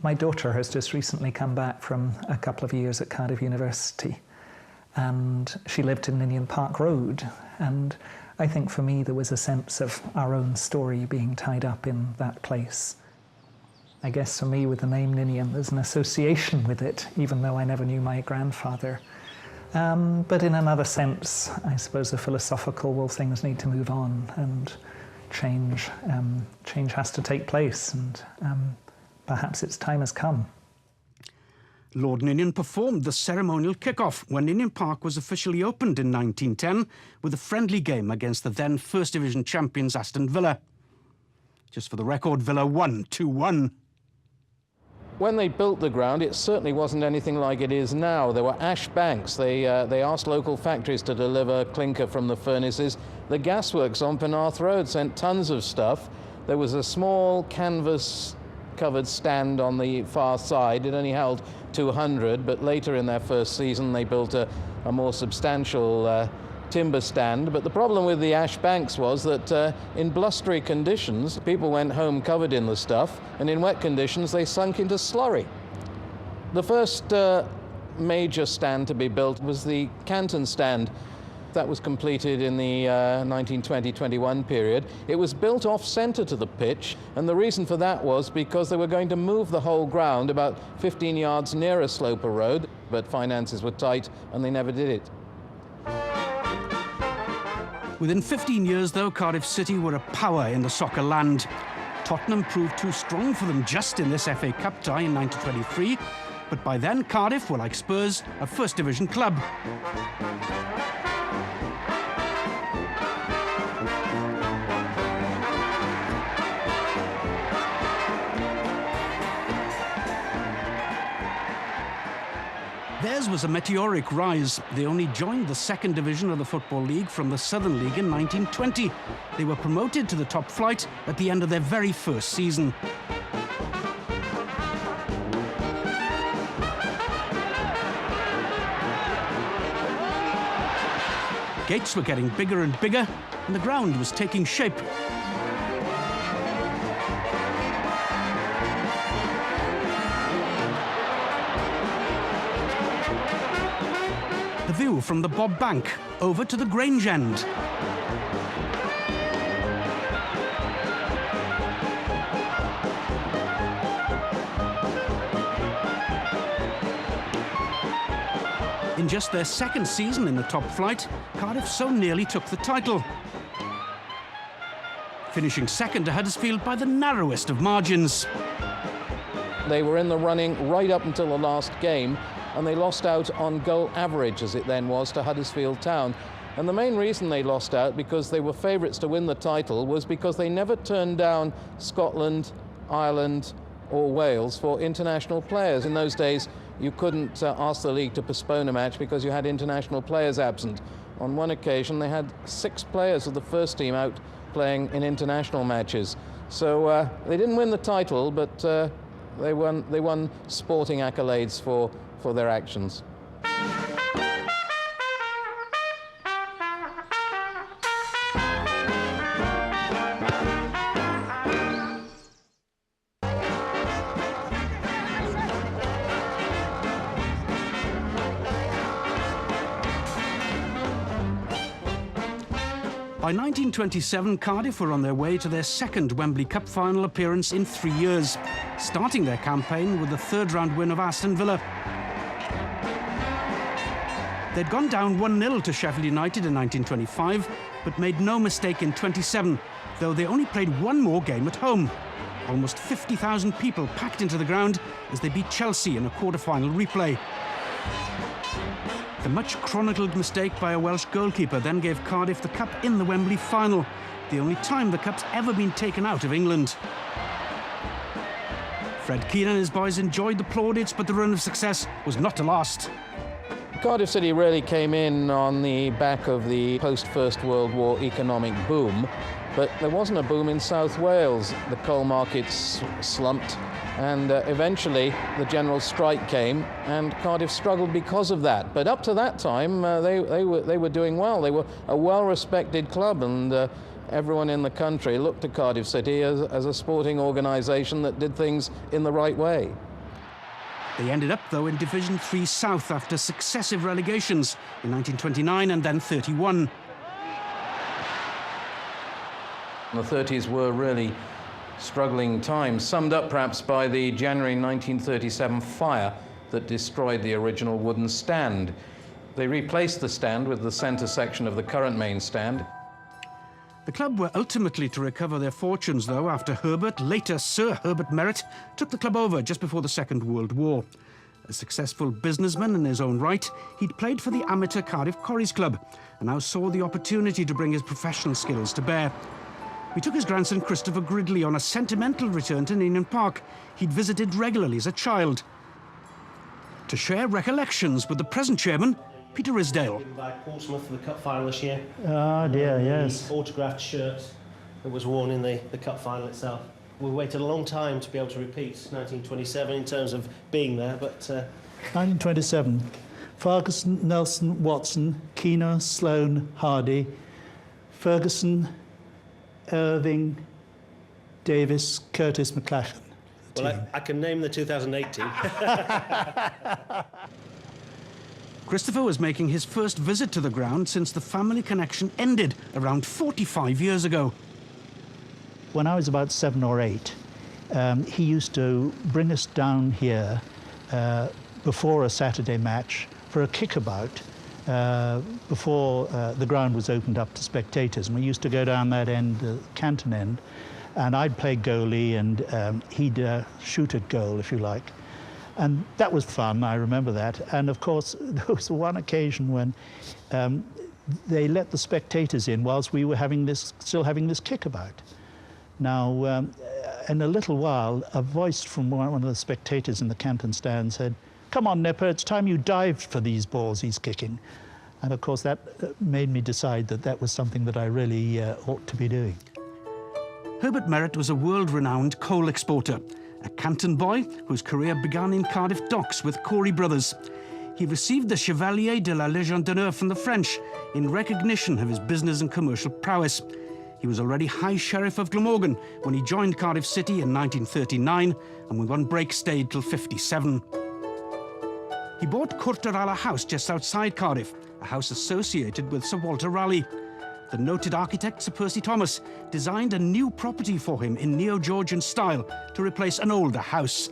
My daughter has just recently come back from a couple of years at Cardiff University, and she lived in Ninian Park Road, and I think for me there was a sense of our own story being tied up in that place. I guess for me, with the name Ninian, there's an association with it, even though I never knew my grandfather. But in another sense, I suppose the philosophical, well, things need to move on, and change has to take place, and perhaps its time has come. Lord Ninian performed the ceremonial kick-off when Ninian Park was officially opened in 1910 with a friendly game against the then First Division champions Aston Villa. Just for the record, Villa won 2-1. When they built the ground, it certainly wasn't anything like it is now. There were ash banks. They asked local factories to deliver clinker from the furnaces. The gasworks on Penarth Road sent tons of stuff. There was a small canvas-covered stand on the far side. It only held 200, but later in their first season they built a more substantial timber stand. But the problem with the ash banks was that in blustery conditions, people went home covered in the stuff, and in wet conditions they sunk into slurry. The first major stand to be built was the Canton stand. That was completed in the 1920-21 period. It was built off-centre to the pitch, and the reason for that was because they were going to move the whole ground about 15 yards nearer Sloper Road, but finances were tight and they never did it. Within 15 years, though, Cardiff City were a power in the soccer land. Tottenham proved too strong for them just in this FA Cup tie in 1923, but by then Cardiff were, like Spurs, a First Division club. Theirs was a meteoric rise. They only joined the second division of the Football League from the Southern League in 1920. They were promoted to the top flight at the end of their very first season. Gates were getting bigger and bigger, and the ground was taking shape. The view from the Bob Bank over to the Grange end. In just their second season in the top flight, Cardiff so nearly took the title, finishing second to Huddersfield by the narrowest of margins. They were in the running right up until the last game, and they lost out on goal average, as it then was, to Huddersfield Town. And the main reason they lost out, because they were favourites to win the title, was because they never turned down Scotland, Ireland or Wales for international players. In those days, you couldn't ask the league to postpone a match because you had international players absent. On one occasion, they had 6 players of the first team out playing in international matches. So they didn't win the title, but they won sporting accolades for their actions. By 1927, Cardiff were on their way to their second Wembley Cup final appearance in 3 years, starting their campaign with the third-round win of Aston Villa. They'd gone down 1-0 to Sheffield United in 1925, but made no mistake in 27, though they only played one more game at home. Almost 50,000 people packed into the ground as they beat Chelsea in a quarter-final replay. The much-chronicled mistake by a Welsh goalkeeper then gave Cardiff the cup in the Wembley final, the only time the cup's ever been taken out of England. Fred Keane and his boys enjoyed the plaudits, but the run of success was not to last. Cardiff City really came in on the back of the post-First World War economic boom, but there wasn't a boom in South Wales. The coal markets slumped, and eventually the general strike came, and Cardiff struggled because of that. But up to that time, they were doing well. They were a well-respected club, and everyone in the country looked to Cardiff City as a sporting organisation that did things in the right way. They ended up, though, in Division 3 South after successive relegations in 1929 and then 31. The 30s were really struggling times, summed up perhaps by the January 1937 fire that destroyed the original wooden stand. They replaced the stand with the centre section of the current main stand. The club were ultimately to recover their fortunes, though, after Herbert, later Sir Herbert Merritt, took the club over just before the Second World War. A successful businessman in his own right, he'd played for the amateur Cardiff Corries Club and now saw the opportunity to bring his professional skills to bear. We took his grandson Christopher Gridley on a sentimental return to Ninian Park he'd visited regularly as a child, to share recollections with the present chairman, Peter Risdale. By Portsmouth for the cup final this year. Oh dear, yes. The autographed shirt that was worn in the cup final itself. We waited a long time to be able to repeat 1927 in terms of being there, but... 1927. Ferguson, Nelson, Watson, Keener, Sloane, Hardy, Ferguson, Irving, Davis, Curtis, McClashen. Well, I can name the 2008 team. Christopher was making his first visit to the ground since the family connection ended around 45 years ago. When I was about 7 or 8, he used to bring us down here before a Saturday match for a kickabout before the ground was opened up to spectators. And we used to go down that end, the Canton end, and I'd play goalie and he'd shoot at goal, if you like. And that was fun, I remember that. And of course, there was one occasion when they let the spectators in whilst we were still having this kickabout. Now, in a little while, a voice from one of the spectators in the Canton stand said, "Come on, Nipper, it's time you dived for these balls he's kicking." And of course, that made me decide that that was something that I really ought to be doing. Herbert Merritt was a world-renowned coal exporter, a Canton boy whose career began in Cardiff docks with Corey brothers. He received the Chevalier de la Légion d'honneur from the French in recognition of his business and commercial prowess. He was already High Sheriff of Glamorgan when he joined Cardiff City in 1939, and with one break stayed till 57. He bought Courterala House just outside Cardiff, a house associated with Sir Walter Raleigh. The noted architect, Sir Percy Thomas, designed a new property for him in neo-Georgian style to replace an older house.